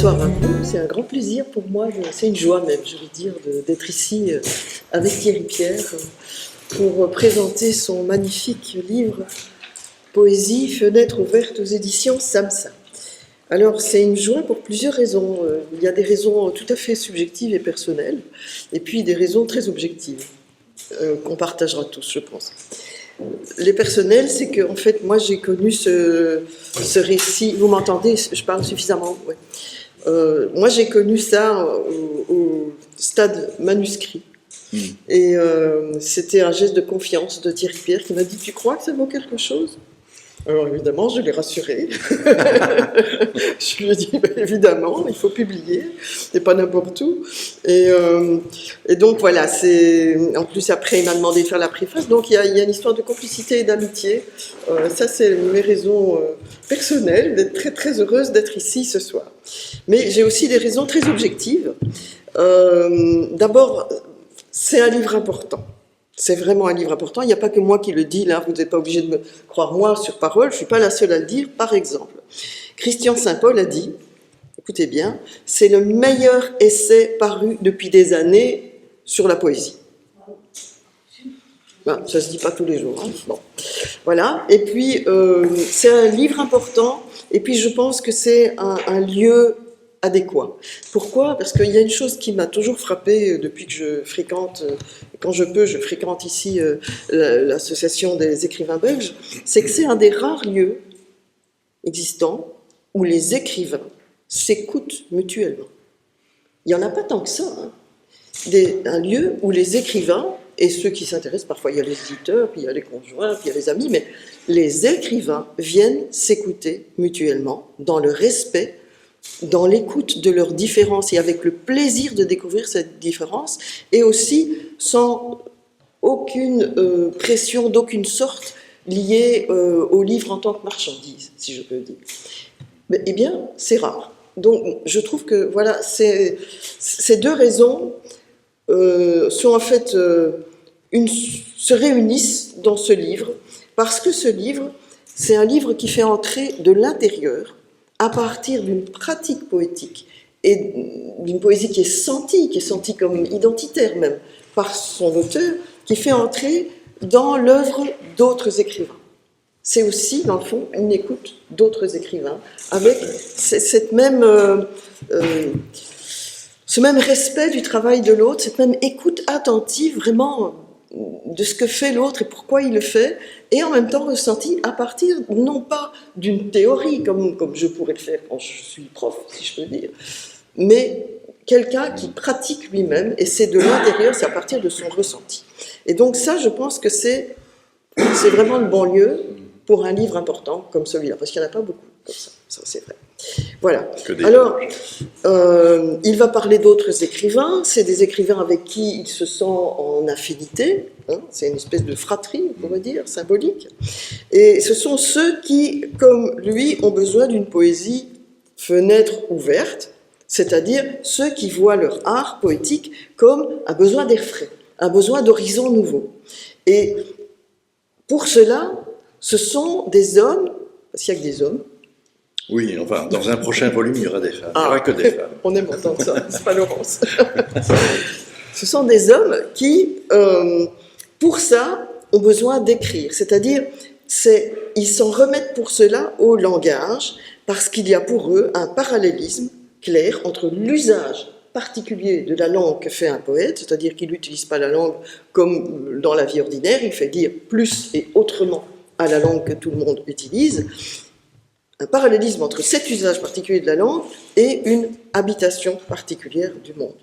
bonsoir à vous, c'est un grand plaisir pour moi, c'est une joie même, je vais dire, d'être ici avec Thierry Pierre pour présenter son magnifique livre Poésie, fenêtres ouvertes aux éditions Samsa. Alors c'est une joie pour plusieurs raisons. Il y a des raisons tout à fait subjectives et personnelles, et puis des raisons très objectives qu'on partagera tous, je pense. Les personnels, c'est que en fait, moi j'ai connu ce récit. Vous m'entendez? Je parle suffisamment. Ouais. Moi j'ai connu ça au stade manuscrit. Et c'était un geste de confiance de Thierry Pierre qui m'a dit: tu crois que ça vaut quelque chose? Alors évidemment, je l'ai rassuré. Je lui ai dit, ben, évidemment, il faut publier, et pas n'importe où. Et donc voilà, en plus après, il m'a demandé de faire la préface, donc il y a une histoire de complicité et d'amitié. Ça, c'est mes raisons personnelles, d'être très très heureuse d'être ici ce soir. Mais j'ai aussi des raisons très objectives. D'abord, c'est un livre important. C'est vraiment un livre important. Il n'y a pas que moi qui le dis, là, vous n'êtes pas obligé de me croire moi sur parole, je ne suis pas la seule à le dire. Par exemple, Christian Saint-Paul a dit, écoutez bien, c'est le meilleur essai paru depuis des années sur la poésie. Ben, ça ne se dit pas tous les jours. Hein. Bon. Voilà. Et puis, c'est un livre important, et puis je pense que c'est un lieu adéquat. Pourquoi? Parce qu'il y a une chose qui m'a toujours frappée depuis que je fréquente, quand je peux, je fréquente ici l'association des écrivains belges, c'est que c'est un des rares lieux existants où les écrivains s'écoutent mutuellement. Il n'y en a pas tant que ça. Hein. Un lieu où les écrivains, et ceux qui s'intéressent, parfois il y a les éditeurs, puis il y a les conjoints, puis il y a les amis, mais les écrivains viennent s'écouter mutuellement dans le respect, dans l'écoute de leurs différences et avec le plaisir de découvrir cette différence, et aussi sans aucune pression d'aucune sorte liée au livre en tant que marchandise, si je peux dire. Mais, eh bien, c'est rare. Donc, je trouve que voilà, ces deux raisons sont en fait se réunissent dans ce livre, parce que ce livre, c'est un livre qui fait entrer de l'intérieur à partir d'une pratique poétique et d'une poésie qui est sentie comme identitaire même par son auteur, qui fait entrer dans l'œuvre d'autres écrivains. C'est aussi, dans le fond, une écoute d'autres écrivains, avec ce même respect du travail de l'autre, cette même écoute attentive, vraiment, de ce que fait l'autre et pourquoi il le fait, et en même temps ressenti à partir, non pas d'une théorie, comme je pourrais le faire quand je suis prof, si je peux dire, mais quelqu'un qui pratique lui-même, et c'est de l'intérieur, c'est à partir de son ressenti. Et donc ça, je pense que c'est vraiment le bon lieu pour un livre important comme celui-là, parce qu'il n'y en a pas beaucoup comme ça c'est vrai. Voilà. Alors, il va parler d'autres écrivains, c'est des écrivains avec qui il se sent en affinité, hein, c'est une espèce de fratrie, on pourrait dire, symbolique, et ce sont ceux qui, comme lui, ont besoin d'une poésie fenêtre ouverte, c'est-à-dire ceux qui voient leur art poétique comme un besoin d'air frais, un besoin d'horizons nouveaux. Et pour cela, ce sont des hommes, parce qu'il n'y a que des hommes. Oui, enfin, dans un prochain volume, il y aura des femmes. Il n'y aura que des femmes. On aime entendre ça, c'est pas Laurence. Ce sont des hommes qui, pour ça, ont besoin d'écrire. C'est-à-dire, ils s'en remettent pour cela au langage, parce qu'il y a pour eux un parallélisme clair entre l'usage particulier de la langue que fait un poète, c'est-à-dire qu'il n'utilise pas la langue comme dans la vie ordinaire, il fait dire plus et autrement à la langue que tout le monde utilise, un parallélisme entre cet usage particulier de la langue et une habitation particulière du monde.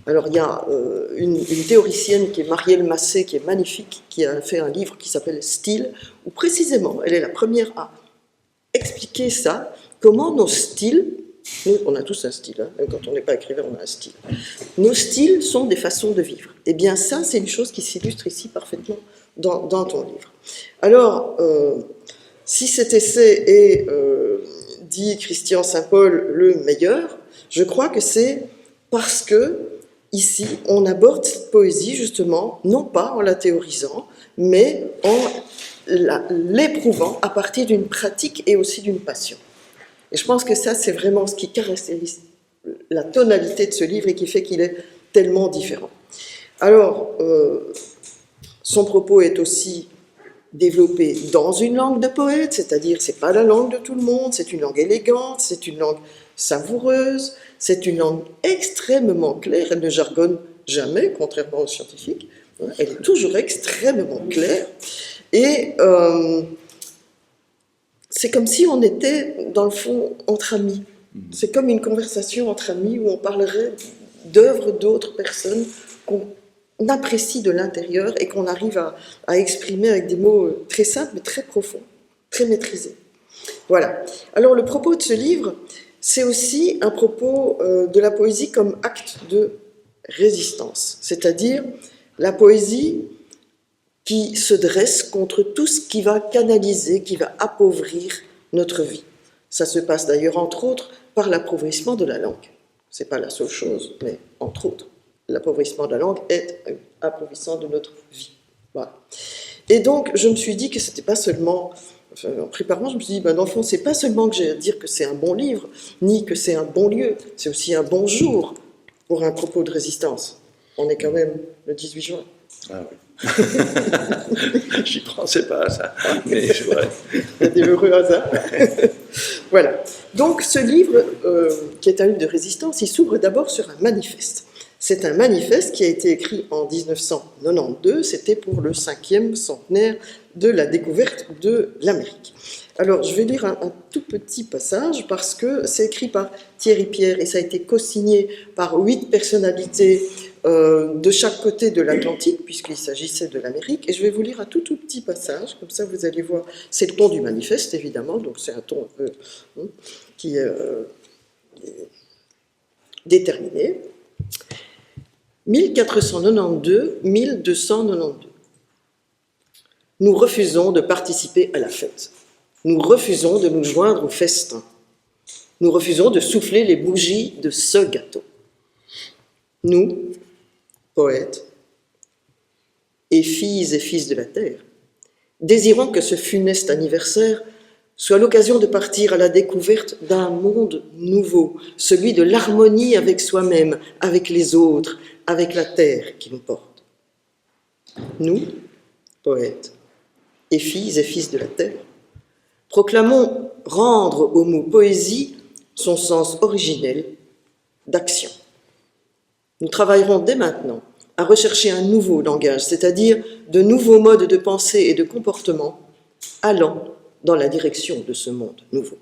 Alors il y a une théoricienne qui est Marielle Massé, qui est magnifique, qui a fait un livre qui s'appelle Style, où précisément elle est la première à expliquer ça, comment nos styles, nous on a tous un style, hein, même quand on n'est pas écrivain on a un style, nos styles sont des façons de vivre. Et bien ça c'est une chose qui s'illustre ici parfaitement dans ton livre. Alors, si cet essai est, dit Christian Saint-Paul, le meilleur, je crois que c'est parce que, ici, on aborde cette poésie, justement, non pas en la théorisant, mais en l'éprouvant à partir d'une pratique et aussi d'une passion. Et je pense que ça, c'est vraiment ce qui caractérise la tonalité de ce livre et qui fait qu'il est tellement différent. Alors, son propos est aussi développé dans une langue de poète, c'est-à-dire c'est pas la langue de tout le monde, c'est une langue élégante, c'est une langue savoureuse, c'est une langue extrêmement claire, elle ne jargonne jamais, contrairement aux scientifiques, elle est toujours extrêmement claire, et c'est comme si on était, dans le fond, entre amis. C'est comme une conversation entre amis où on parlerait d'œuvres d'autres personnes qu'on apprécie de l'intérieur et qu'on arrive à exprimer avec des mots très simples mais très profonds, très maîtrisés. Voilà. Alors le propos de ce livre, c'est aussi un propos de la poésie comme acte de résistance, c'est-à-dire la poésie qui se dresse contre tout ce qui va canaliser, qui va appauvrir notre vie. Ça se passe d'ailleurs entre autres par l'appauvrissement de la langue. Ce n'est pas la seule chose, mais entre autres. L'appauvrissement de la langue est appauvrissant de notre vie. Voilà. Et donc, je me suis dit que c'était pas seulement, enfin, en préparant, je me suis dit, ben, dans le fond, c'est pas seulement que j'ai à dire que c'est un bon livre, ni que c'est un bon lieu, c'est aussi un bon jour pour un propos de résistance. On est quand même le 18 juin. Ah oui. J'y pensais pas à ça, mais c'est vrai. Il y a des heureux hasards. Voilà. Donc, ce livre, qui est un livre de résistance, il s'ouvre d'abord sur un manifeste. C'est un manifeste qui a été écrit en 1992, c'était pour le 5e centenaire de la découverte de l'Amérique. Alors, je vais lire un tout petit passage parce que c'est écrit par Thierry Pierre et ça a été co-signé par 8 personnalités de chaque côté de l'Atlantique, puisqu'il s'agissait de l'Amérique. Et je vais vous lire un tout petit passage, comme ça vous allez voir. C'est le ton du manifeste, évidemment, donc c'est un ton un peu qui est déterminé. 1492-1292. Nous refusons de participer à la fête. Nous refusons de nous joindre au festin. Nous refusons de souffler les bougies de ce gâteau. Nous, poètes, et filles et fils de la terre, désirons que ce funeste anniversaire soit l'occasion de partir à la découverte d'un monde nouveau, celui de l'harmonie avec soi-même, avec les autres, avec la terre qui nous porte. Nous, poètes, et filles et fils de la terre, proclamons rendre au mot poésie son sens originel d'action. Nous travaillerons dès maintenant à rechercher un nouveau langage, c'est-à-dire de nouveaux modes de pensée et de comportement allant dans la direction de ce monde nouveau.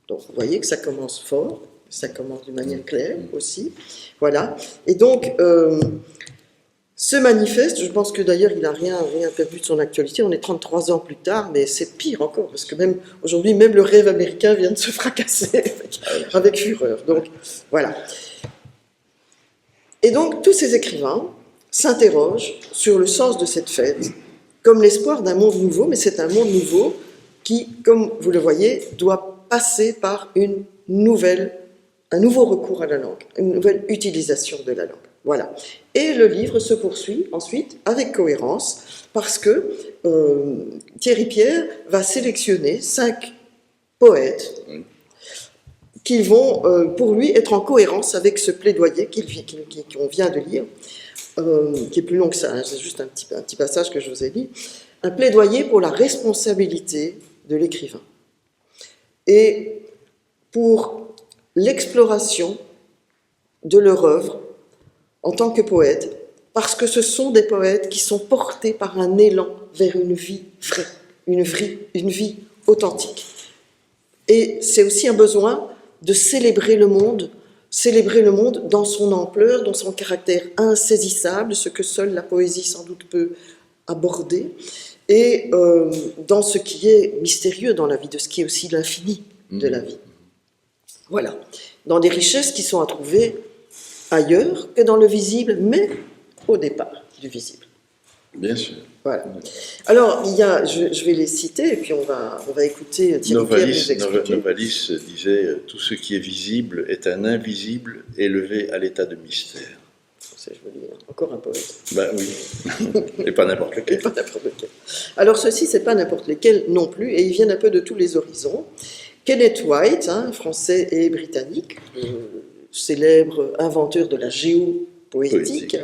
Donc, vous voyez que ça commence fort, ça commence d'une manière claire aussi. Voilà. Et donc, ce manifeste, je pense que d'ailleurs, il n'a rien perdu de son actualité. On est 33 ans plus tard, mais c'est pire encore, parce que même aujourd'hui, même le rêve américain vient de se fracasser avec fureur. Donc, voilà. Et donc, tous ces écrivains s'interrogent sur le sens de cette fête, comme l'espoir d'un monde nouveau, mais c'est un monde nouveau qui, comme vous le voyez, doit passer par un nouveau recours à la langue, une nouvelle utilisation de la langue. Voilà. Et le livre se poursuit ensuite avec cohérence, parce que Thierry Pierre va sélectionner 5 poètes qui vont, pour lui, être en cohérence avec ce plaidoyer qu'on vient de lire, qui est plus long que ça, hein, c'est juste un petit passage que je vous ai dit, un plaidoyer pour la responsabilité de l'écrivain et pour l'exploration de leur œuvre en tant que poète, parce que ce sont des poètes qui sont portés par un élan vers une vie vraie, une vie authentique. Et c'est aussi un besoin de célébrer le monde dans son ampleur, dans son caractère insaisissable, ce que seule la poésie sans doute peut aborder, et dans ce qui est mystérieux dans la vie, de ce qui est aussi l'infini de la vie. Voilà, dans des richesses qui sont à trouver ailleurs que dans le visible, mais au départ du visible. Bien sûr. Voilà. Alors, je vais les citer, et puis on va écouter Thierry Pierre nous expliquer. Novalis disait « Tout ce qui est visible est un invisible élevé à l'état de mystère ». Je veux dire, encore un poète. Ben oui, et pas n'importe lequel. Et pas n'importe lequel. Alors, ceux-ci, c'est pas n'importe lesquels non plus, et ils viennent un peu de tous les horizons. Kenneth White, français et britannique, célèbre inventeur de la géopoétique.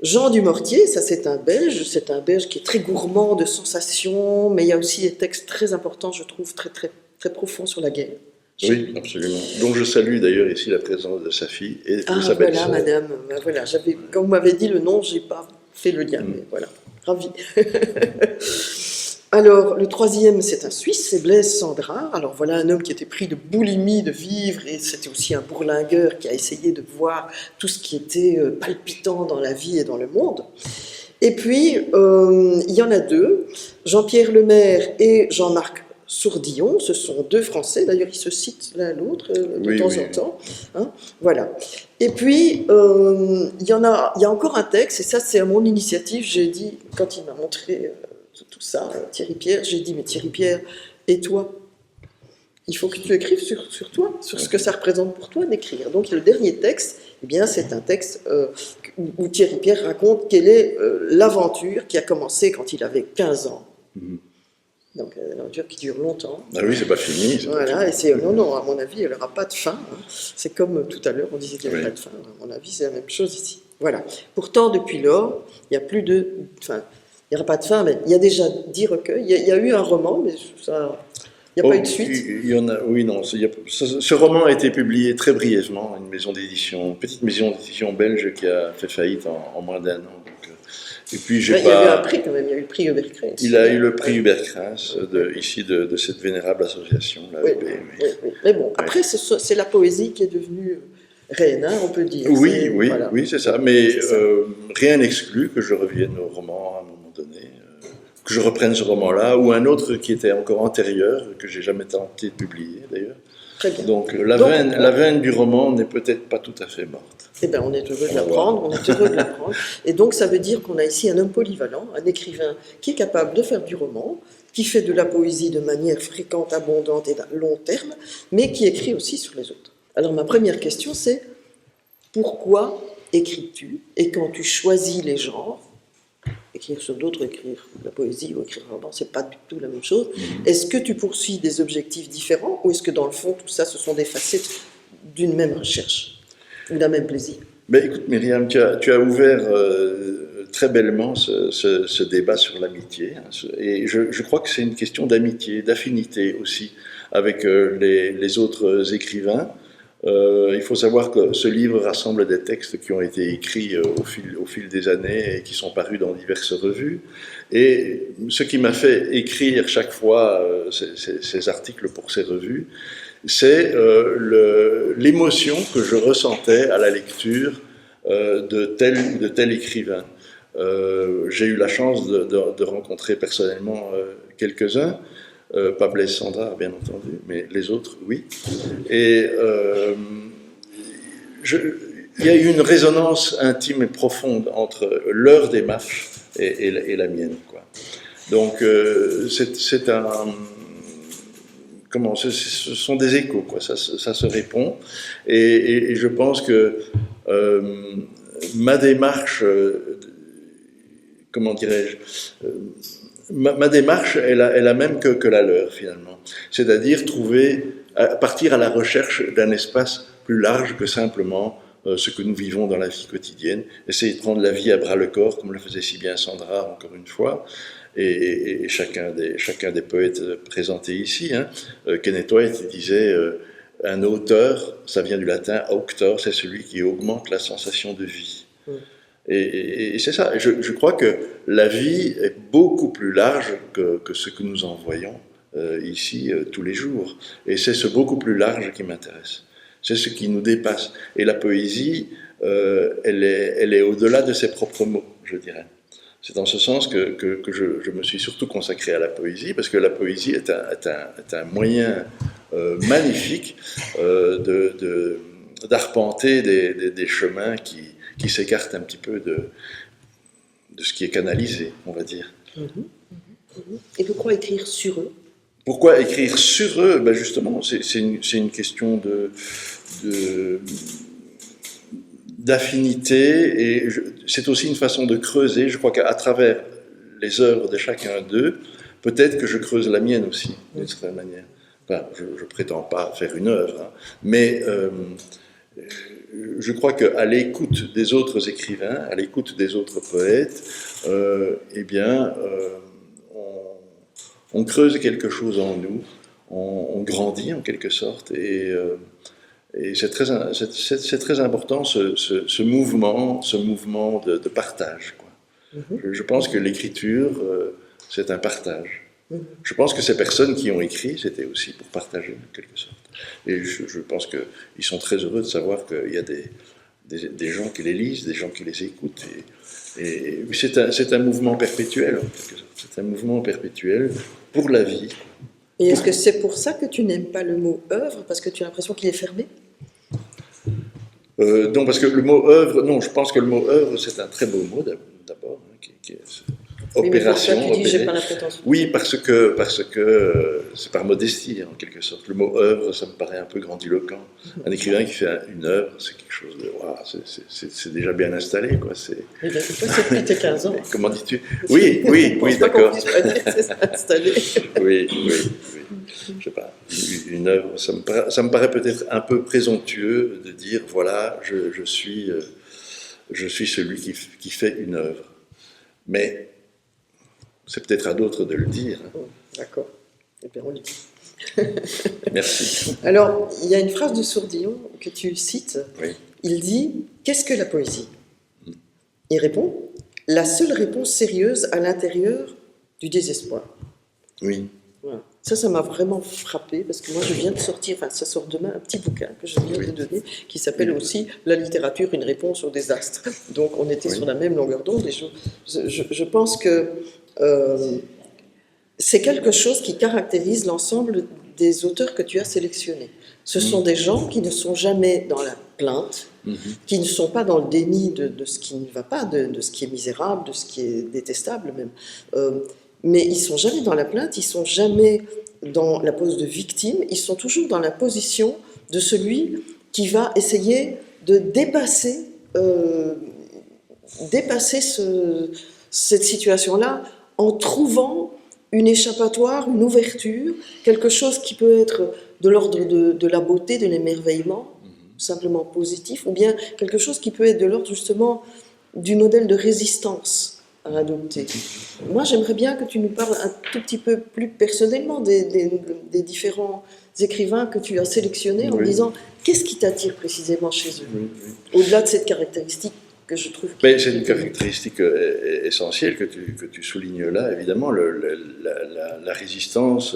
Jean Dumortier, ça c'est un Belge qui est très gourmand de sensations, mais il y a aussi des textes très importants, je trouve, très, très, très profonds sur la guerre. Oui, absolument. Donc je salue d'ailleurs ici la présence de sa fille et de sa Voilà, belle-sœur. madame, voilà, quand vous m'avez dit le nom, j'ai pas fait le lien, mais voilà, ravi. Alors, le troisième, c'est un Suisse, c'est Blaise Cendrars. Alors voilà un homme qui était pris de boulimie de vivre, et c'était aussi un bourlingueur qui a essayé de voir tout ce qui était palpitant dans la vie et dans le monde. Et puis, il y en a deux, Jean-Pierre Lemaire et Jean-Marc Sourdillon, ce sont deux Français, d'ailleurs ils se citent l'un l'autre de temps en temps. Hein, voilà. Et puis, il y a encore un texte, et ça c'est à mon initiative, j'ai dit, quand il m'a montré tout ça, Thierry Pierre, j'ai dit, mais Thierry Pierre, et toi? Il faut que tu écrives sur toi, sur ce que ça représente pour toi d'écrire. Donc le dernier texte, eh bien, c'est un texte où Thierry Pierre raconte quelle est l'aventure qui a commencé quand il avait 15 ans. Donc, une aventure qui dure longtemps. Ah oui, c'est pas fini. Voilà, et c'est, non, à mon avis, elle n'aura pas de fin. Hein. C'est comme tout à l'heure, on disait qu'il n'y avait pas de fin. À mon avis, c'est la même chose ici. Voilà. Pourtant, depuis lors, il n'y a plus de. Enfin, il n'y aura pas de fin, mais il y a déjà 10 recueils. Il y a eu un roman, mais ça. Il n'y a pas eu de suite. Il y en a, oui, non. Ce roman a été publié très brièvement, une maison d'édition, une petite maison d'édition belge qui a fait faillite en moins d'un an. Et puis, il y a eu un prix quand même, il y a eu le prix Hubert Krens. Il a eu le prix Hubert Krens, ici de cette vénérable association. Là, oui. Mais bon, après, c'est la poésie qui est devenue reine, hein, on peut dire. Oui, voilà. Oui, c'est ça. Mais rien n'exclut que je revienne au roman à un moment donné, que je reprenne ce roman-là, ou un autre qui était encore antérieur, que j'ai jamais tenté de publier d'ailleurs. Très bien. Donc la veine du roman n'est peut-être pas tout à fait morte. Eh bien, on est heureux de l'apprendre, Et donc, ça veut dire qu'on a ici un homme polyvalent, un écrivain qui est capable de faire du roman, qui fait de la poésie de manière fréquente, abondante et à long terme, mais qui écrit aussi sur les autres. Alors, ma première question, c'est pourquoi écris-tu? Et quand tu choisis les genres, écrire sur d'autres, écrire de la poésie ou écrire un roman, c'est pas du tout la même chose. Est-ce que tu poursuis des objectifs différents ou est-ce que dans le fond, tout ça, ce sont des facettes d'une même recherche ou d'un même plaisir? Ben, écoute Myriam, tu as ouvert très bellement ce débat sur l'amitié. Hein, et je crois que c'est une question d'amitié, d'affinité aussi avec les autres écrivains. Il faut savoir que ce livre rassemble des textes qui ont été écrits au fil des années et qui sont parus dans diverses revues. Et ce qui m'a fait écrire chaque fois ces articles pour ces revues, c'est l'émotion que je ressentais à la lecture de tel écrivain. J'ai eu la chance de rencontrer personnellement quelques-uns, pas Blaise Cendrars bien entendu, mais les autres oui. Et il y a eu une résonance intime et profonde entre leur démarche et la mienne, quoi. Donc c'est un... ce sont des échos, quoi. Ça se répond. Et je pense que ma démarche, comment dirais-je, ma démarche est la même que la leur, finalement. C'est-à-dire partir à la recherche d'un espace plus large que simplement ce que nous vivons dans la vie quotidienne. Essayer de prendre la vie à bras-le-corps, comme le faisait si bien Sandra, encore une fois. Et chacun des poètes présentés ici, hein, Kenneth White disait un auteur, ça vient du latin auctor, c'est celui qui augmente la sensation de vie. Et c'est ça. Je crois que la vie est beaucoup plus large que ce que nous en voyons ici tous les jours. Et c'est ce beaucoup plus large qui m'intéresse. C'est ce qui nous dépasse. Et la poésie, elle est au-delà de ses propres mots, je dirais. C'est dans ce sens que je me suis surtout consacré à la poésie, parce que la poésie est un moyen magnifique d'arpenter des chemins qui s'écartent un petit peu de ce qui est canalisé, on va dire. Et pourquoi écrire sur eux? Pourquoi écrire sur eux? Ben justement, c'est une question d'affinité, et c'est aussi une façon de creuser. Je crois qu'à travers les œuvres de chacun d'eux, peut-être que je creuse la mienne aussi, d'une certaine manière. Enfin, je ne prétends pas faire une œuvre, hein, mais je crois qu'à l'écoute des autres écrivains, à l'écoute des autres poètes, eh bien, on creuse quelque chose en nous, on grandit en quelque sorte, et c'est très important ce mouvement de partage, quoi. Je pense que l'écriture, c'est un partage. Je pense que ces personnes qui ont écrit, c'était aussi pour partager, en quelque sorte. Et je pense qu'ils sont très heureux de savoir qu'il y a des gens qui les lisent, des gens qui les écoutent. Et c'est un mouvement perpétuel, en quelque sorte. C'est un mouvement perpétuel pour la vie. Et est-ce que c'est pour ça que tu n'aimes pas le mot œuvre, parce que tu as l'impression qu'il est fermé? Non, parce que le mot œuvre, non, je pense que le mot œuvre, c'est un très beau mot d'abord, hein, qui est opération. Oui, mais tu dis, j'ai pas la prétention. Oui, parce que c'est par modestie, en quelque sorte. Le mot œuvre, ça me paraît un peu grandiloquent. Un écrivain qui fait une œuvre, c'est quelque chose de. Wow, c'est déjà bien installé, quoi. Eh bien, c'est depuis tes 15 ans. Comment dis-tu? Oui, d'accord. C'est installé. Oui. Je sais pas. Une œuvre, ça me paraît peut-être un peu présomptueux de dire voilà, je suis celui qui fait une œuvre. Mais c'est peut-être à d'autres de le dire. D'accord. Eh bien, on le dit. Merci. Alors, il y a une phrase de Sourdillon que tu cites. Oui. Il dit « Qu'est-ce que la poésie ?» Il répond « La seule réponse sérieuse à l'intérieur du désespoir. » Oui. Voilà. Ça m'a vraiment frappé parce que moi je viens de sortir, enfin ça sort demain, un petit bouquin que je viens de donner qui s'appelle aussi La littérature, une réponse au désastre. Donc on était sur la même longueur d'onde et je pense que c'est quelque chose qui caractérise l'ensemble des auteurs que tu as sélectionnés. Ce sont des gens qui ne sont jamais dans la plainte, qui ne sont pas dans le déni de ce qui ne va pas, de ce qui est misérable, de ce qui est détestable même. Mais ils ne sont jamais dans la plainte, ils ne sont jamais dans la pose de victime, ils sont toujours dans la position de celui qui va essayer de dépasser cette situation-là en trouvant une échappatoire, une ouverture, quelque chose qui peut être de l'ordre de la beauté, de l'émerveillement, simplement positif, ou bien quelque chose qui peut être de l'ordre justement du modèle de résistance à adopter. Moi, j'aimerais bien que tu nous parles un tout petit peu plus personnellement des différents écrivains que tu as sélectionnés en disant qu'est-ce qui t'attire précisément chez eux, au-delà de cette caractéristique que je trouve... Mais c'est une caractéristique essentielle que tu soulignes là, évidemment, la résistance.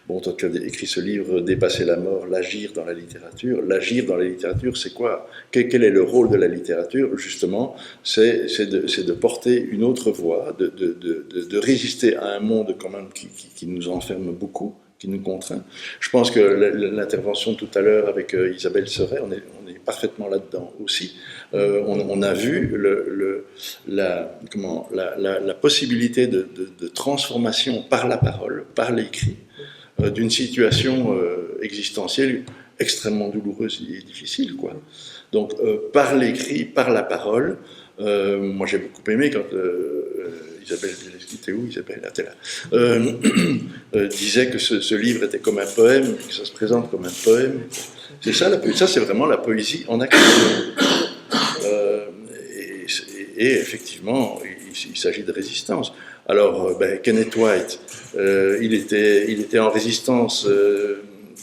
Bon, toi, tu as écrit ce livre, Dépasser la mort, l'agir dans la littérature. L'agir dans la littérature, c'est quoi? Quel est le rôle de la littérature? Justement, c'est de porter une autre voie, de résister à un monde quand même qui nous enferme beaucoup, qui nous contraint. Je pense que l'intervention tout à l'heure avec Isabelle Serret, on est parfaitement là-dedans aussi. On a vu la possibilité de transformation par la parole, par l'écrit, d'une situation existentielle extrêmement douloureuse et difficile, quoi. Donc, par l'écrit, par la parole, moi j'ai beaucoup aimé quand Isabelle, était où Isabelle? Disait que ce livre était comme un poème, que ça se présente comme un poème. C'est ça, ça c'est vraiment la poésie en action. Et effectivement, il s'agit de résistance. Alors, Kenneth White, il était en résistance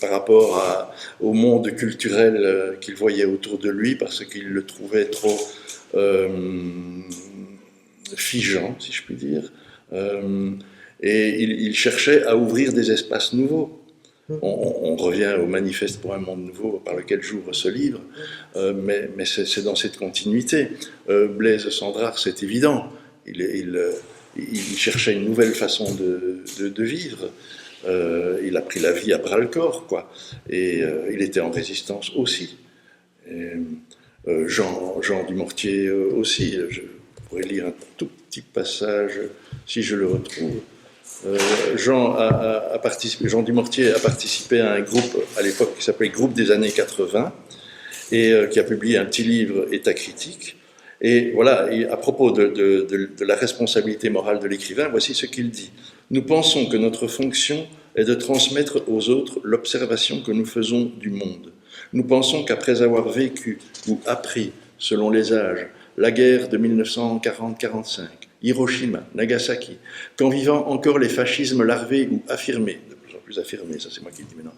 par rapport au monde culturel qu'il voyait autour de lui, parce qu'il le trouvait trop figeant, si je puis dire. Et il cherchait à ouvrir des espaces nouveaux. On revient au manifeste pour un monde nouveau par lequel j'ouvre ce livre, mais c'est dans cette continuité. Blaise Cendrars, c'est évident, il cherchait une nouvelle façon de vivre. Il a pris la vie à bras-le-corps, quoi. Et il était en résistance aussi. Et, Jean Dumortier aussi. Je pourrais lire un tout petit passage, si je le retrouve. Jean Dumortier a participé à un groupe à l'époque qui s'appelait Groupe des années 80 et qui a publié un petit livre État critique. Et voilà, à propos de la responsabilité morale de l'écrivain, voici ce qu'il dit. Nous pensons que notre fonction est de transmettre aux autres l'observation que nous faisons du monde. Nous pensons qu'après avoir vécu ou appris, selon les âges, la guerre de 1940-45, Hiroshima, Nagasaki, qu'en vivant encore les fascismes larvés ou affirmés, de plus en plus affirmés, ça c'est moi qui le dis maintenant,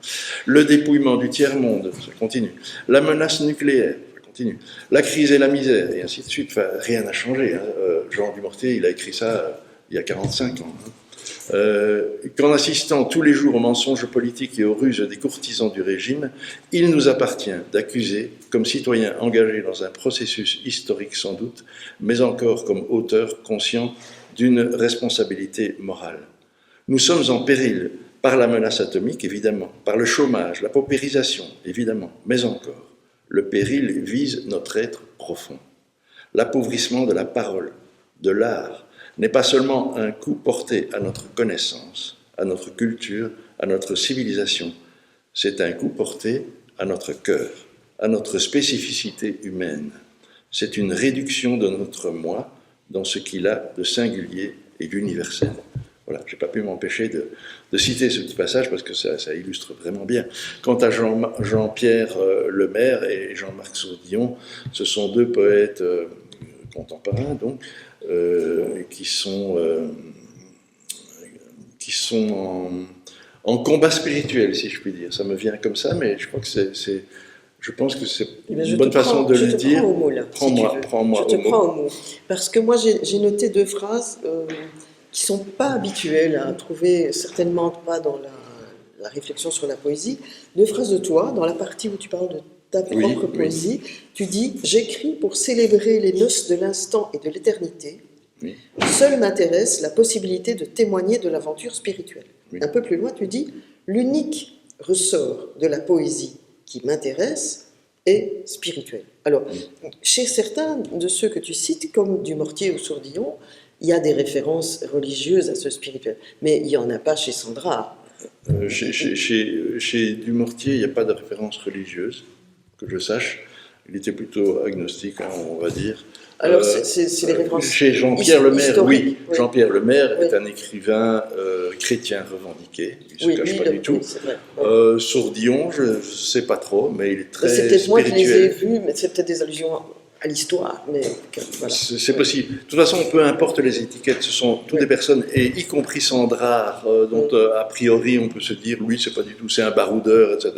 le dépouillement du tiers-monde, ça continue, la menace nucléaire, ça continue, la crise et la misère, et ainsi de suite, enfin, rien n'a changé. Hein. Jean Dumortier, il a écrit ça il y a 45 ans. Hein. Qu'en assistant tous les jours aux mensonges politiques et aux ruses des courtisans du régime, il nous appartient d'accuser, comme citoyens engagés dans un processus historique sans doute, mais encore comme auteurs conscients d'une responsabilité morale. Nous sommes en péril par la menace atomique, évidemment, par le chômage, la paupérisation, évidemment, mais encore, le péril vise notre être profond. L'appauvrissement de la parole, de l'art, n'est pas seulement un coup porté à notre connaissance, à notre culture, à notre civilisation, c'est un coup porté à notre cœur, à notre spécificité humaine. C'est une réduction de notre moi dans ce qu'il a de singulier et d'universel. Voilà, je n'ai pas pu m'empêcher de citer ce petit passage parce que ça illustre vraiment bien. Quant à Jean-Pierre Lemaire et Jean-Marc Sourdillon, ce sont deux poètes contemporains, donc, qui sont en combat spirituel, si je puis dire. Ça me vient comme ça, mais je crois que je pense que c'est une bonne façon de le dire. Prends-moi au mot. Je te prends au mot. Parce que moi, j'ai noté deux phrases qui ne sont pas habituelles à trouver, certainement pas dans la réflexion sur la poésie. Deux phrases de toi, dans la partie où tu parles de ta propre poésie. Oui. Tu dis « J'écris pour célébrer les noces de l'instant et de l'éternité. Oui. Seule m'intéresse la possibilité de témoigner de l'aventure spirituelle. Oui. » Un peu plus loin, tu dis « L'unique ressort de la poésie qui m'intéresse est spirituel. » Alors, chez certains de ceux que tu cites, comme Dumortier ou Sourdillon, il y a des références religieuses à ce spirituel, mais il n'y en a pas chez Sandra. Chez Dumortier, il n'y a pas de référence religieuse, que je sache. Il était plutôt agnostique, hein, on va dire. Alors, c'est les références chez Jean-Pierre Lemaire, oui. Jean-Pierre Lemaire est un écrivain chrétien revendiqué, il ne se cache pas du tout. Sourdillon, je ne sais pas trop, mais il est très spirituel. C'est peut-être moi qui les ai vus, mais c'est peut-être des allusions à l'histoire. Mais voilà. C'est possible. De toute façon, peu importe les étiquettes, ce sont toutes des personnes, et y compris Sandrard, dont a priori on peut se dire, lui, c'est pas du tout, c'est un baroudeur, etc.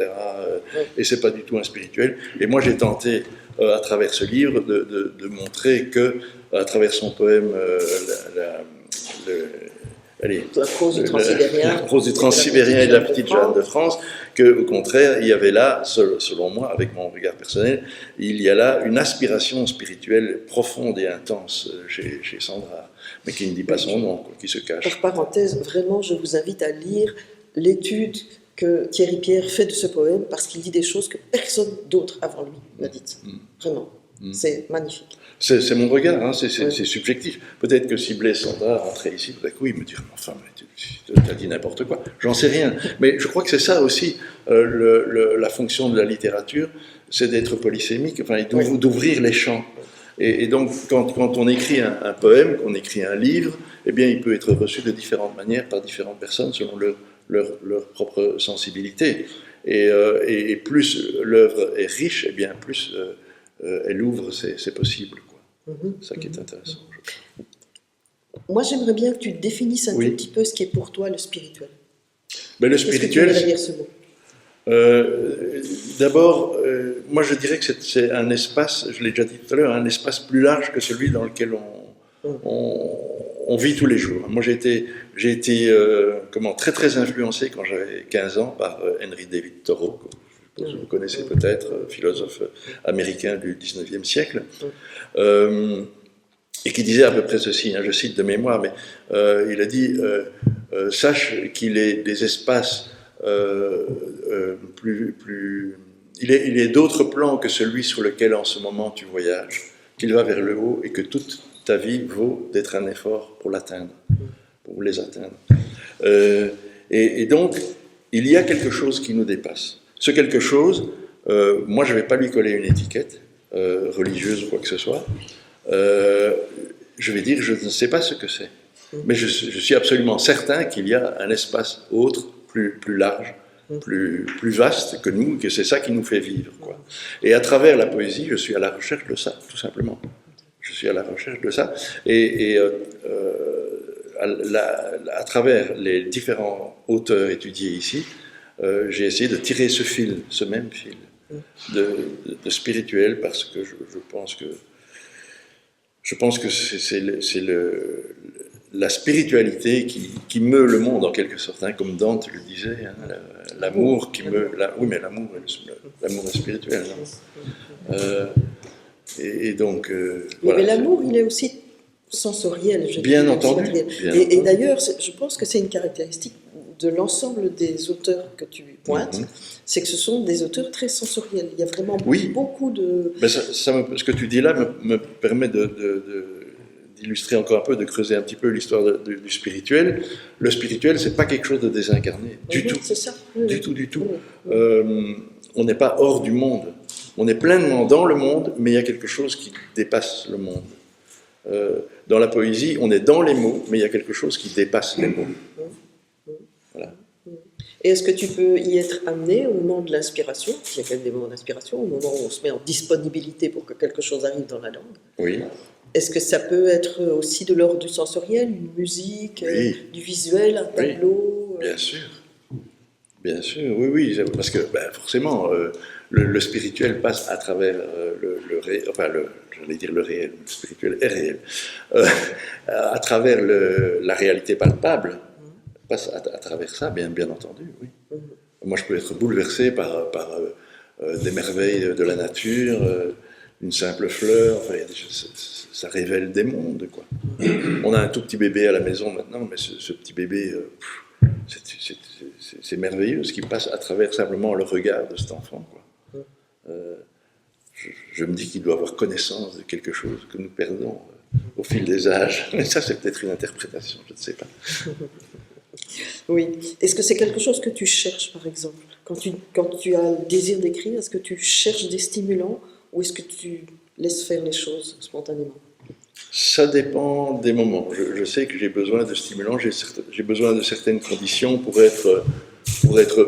Et c'est pas du tout un spirituel. Et moi, j'ai tenté, à travers ce livre, de montrer que, à travers son poème, la prose du Transsibérien. La prose du Transsibérien et de la petite Jeanne de France, qu'au contraire, il y avait là, selon moi, avec mon regard personnel, il y a là une aspiration spirituelle profonde et intense chez Sandra, mais qui ne dit pas son nom, quoi, qui se cache. Par parenthèse, vraiment, je vous invite à lire l'étude que Thierry Pierre fait de ce poème, parce qu'il dit des choses que personne d'autre avant lui n'a dites. Vraiment. C'est magnifique. C'est mon regard, hein, c'est subjectif. Peut-être que si Blaise Sandrard rentrait ici, tout à coup, il me dirait, enfin, tu as dit n'importe quoi. J'en sais rien. Mais je crois que c'est ça aussi, la fonction de la littérature, c'est d'être polysémique, enfin, d'ouvrir les champs. Et donc, quand on écrit un poème, qu'on écrit un livre, eh bien, il peut être reçu de différentes manières par différentes personnes selon leur propre sensibilité. Et plus l'œuvre est riche, eh bien, plus elle ouvre ses possibles. C'est ça qui est intéressant. Moi, j'aimerais bien que tu définisses un tout petit peu ce qui est pour toi le spirituel. Ben, le spirituel, qu'est-ce que tu veux dire ce mot ? D'abord, moi je dirais que c'est un espace, je l'ai déjà dit tout à l'heure, un espace plus large que celui dans lequel on vit tous les jours. Moi j'ai été très très influencé quand j'avais 15 ans par Henry David Thoreau, que vous connaissez peut-être, philosophe américain du 19e siècle, et qui disait à peu près ceci, hein, je cite de mémoire, mais il a dit « Sache qu'il est des espaces il est d'autres plans que celui sur lequel en ce moment tu voyages, qu'il va vers le haut et que toute ta vie vaut d'être un effort pour l'atteindre, pour les atteindre. » Et donc, il y a quelque chose qui nous dépasse. Ce quelque chose, moi je ne vais pas lui coller une étiquette religieuse ou quoi que ce soit. Je vais dire, je ne sais pas ce que c'est. Mais je suis absolument certain qu'il y a un espace autre, plus large, plus vaste que nous, que c'est ça qui nous fait vivre, quoi. Et à travers la poésie, je suis à la recherche de ça, tout simplement. Je suis à la recherche de ça. Et à travers les différents auteurs étudiés ici, j'ai essayé de tirer ce fil, ce même fil, de spirituel, parce que je pense que c'est la spiritualité qui meut le monde, en quelque sorte, hein, comme Dante le disait, hein, l'amour qui meut... oui, mais l'amour est spirituel. Et donc... voilà. Mais l'amour, il est aussi sensoriel. Bien entendu. Et d'ailleurs, je pense que c'est une caractéristique de l'ensemble des auteurs que tu pointes, c'est que ce sont des auteurs très sensoriels. Il y a vraiment beaucoup de... Ben ce que tu dis là me permet d'illustrer encore un peu, de creuser un petit peu l'histoire du spirituel. Le spirituel, c'est pas quelque chose de désincarné, du tout. C'est ça. Du tout. On n'est pas hors du monde. On est pleinement dans le monde, mais il y a quelque chose qui dépasse le monde. Dans la poésie, on est dans les mots, mais il y a quelque chose qui dépasse les mots. Voilà. Et est-ce que tu peux y être amené au moment de l'inspiration? Il y a quand même des moments d'inspiration, au moment où on se met en disponibilité pour que quelque chose arrive dans la langue. Oui. Est-ce que ça peut être aussi de l'ordre du sensoriel, une musique, du visuel, un tableau? Bien sûr. Bien sûr, oui. Parce que forcément, le spirituel passe à travers j'allais dire le réel, le spirituel est réel, à travers la réalité palpable, passe à travers ça, bien entendu, oui. Moi, je peux être bouleversé par des merveilles de la nature, une simple fleur, ça révèle des mondes, quoi. On a un tout petit bébé à la maison maintenant, mais ce petit bébé, c'est merveilleux, ce qui passe à travers simplement le regard de cet enfant, quoi. Je me dis qu'il doit avoir connaissance de quelque chose que nous perdons au fil des âges. Mais ça, c'est peut-être une interprétation, je ne sais pas. Oui. Est-ce que c'est quelque chose que tu cherches, par exemple? Quand tu as le désir d'écrire, est-ce que tu cherches des stimulants ou est-ce que tu laisses faire les choses spontanément? Ça dépend des moments. Je sais que j'ai besoin de stimulants, j'ai besoin de certaines conditions pour être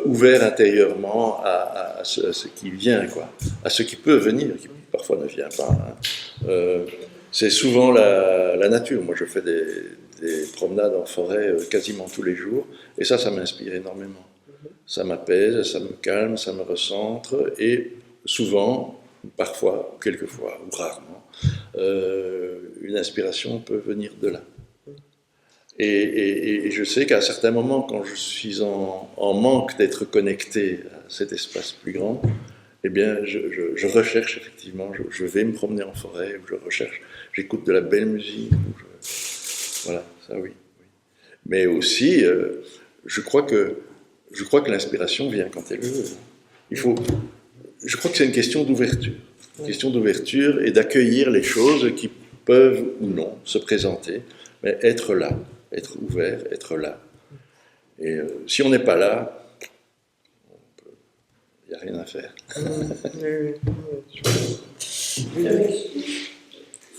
ouvert intérieurement à ce qui vient, quoi, à ce qui peut venir, qui parfois ne vient pas. Hein. C'est souvent la nature. Moi, je fais des promenades en forêt quasiment tous les jours, et ça m'inspire énormément. Ça m'apaise, ça me calme, ça me recentre, et souvent, parfois, quelquefois, ou rarement, une inspiration peut venir de là. Et je sais qu'à certains moments, quand je suis en manque d'être connecté à cet espace plus grand, eh bien, je recherche effectivement, je vais me promener en forêt, où je recherche, j'écoute de la belle musique, voilà, ça oui. Mais aussi, je crois que l'inspiration vient quand elle veut. Je crois que c'est une question d'ouverture. Une question d'ouverture et d'accueillir les choses qui peuvent ou non se présenter, mais être là, être ouvert, être là. Et si on n'est pas là, il n'y a rien à faire.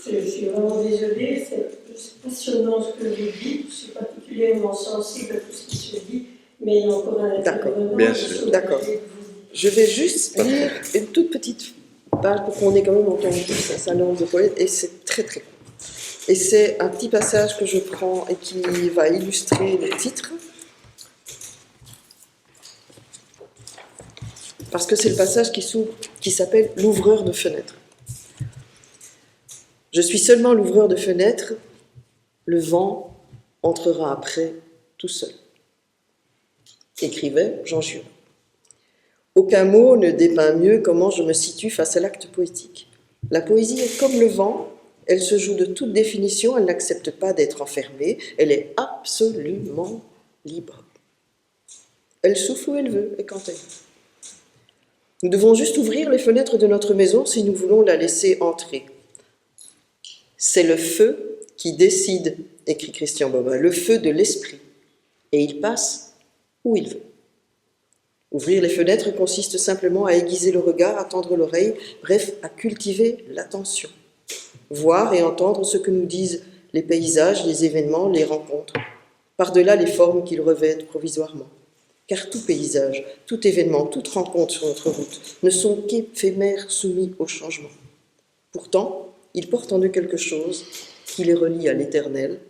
C'est vraiment désolé, c'est passionnant ce que vous dites, je suis particulièrement sensible à tout ce qui se dit, mais il y a encore un intervenant. Bien sûr, d'accord. Je vais juste lire une toute petite page pour qu'on ait quand même entendu sa langue de poète, et c'est très très court. Et c'est un petit passage que je prends et qui va illustrer le titre, parce que c'est le passage qui s'appelle « L'ouvreur de fenêtres ». Je suis seulement l'ouvreur de fenêtres, le vent entrera après tout seul. Écrivait Jean Giono. Aucun mot ne dépeint mieux comment je me situe face à l'acte poétique. La poésie est comme le vent, elle se joue de toute définition, elle n'accepte pas d'être enfermée, elle est absolument libre. Elle souffle où elle veut et quand elle veut. Nous devons juste ouvrir les fenêtres de notre maison si nous voulons la laisser entrer. C'est le feu qui décide, écrit Christian Bobin, le feu de l'esprit, et il passe où il veut. Ouvrir les fenêtres consiste simplement à aiguiser le regard, à tendre l'oreille, bref, à cultiver l'attention. Voir et entendre ce que nous disent les paysages, les événements, les rencontres, par-delà les formes qu'ils revêtent provisoirement. Car tout paysage, tout événement, toute rencontre sur notre route ne sont qu'éphémères soumis au changement. Pourtant, ils portent en eux quelque chose qui les relie à l'éternel,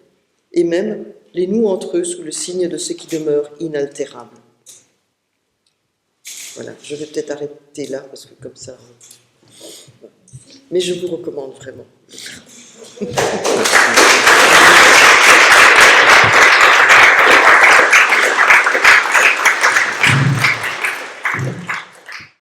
et même les noue entre eux sous le signe de ce qui demeure inaltérable. Voilà, je vais peut-être arrêter là, parce que comme ça... Mais je vous recommande vraiment.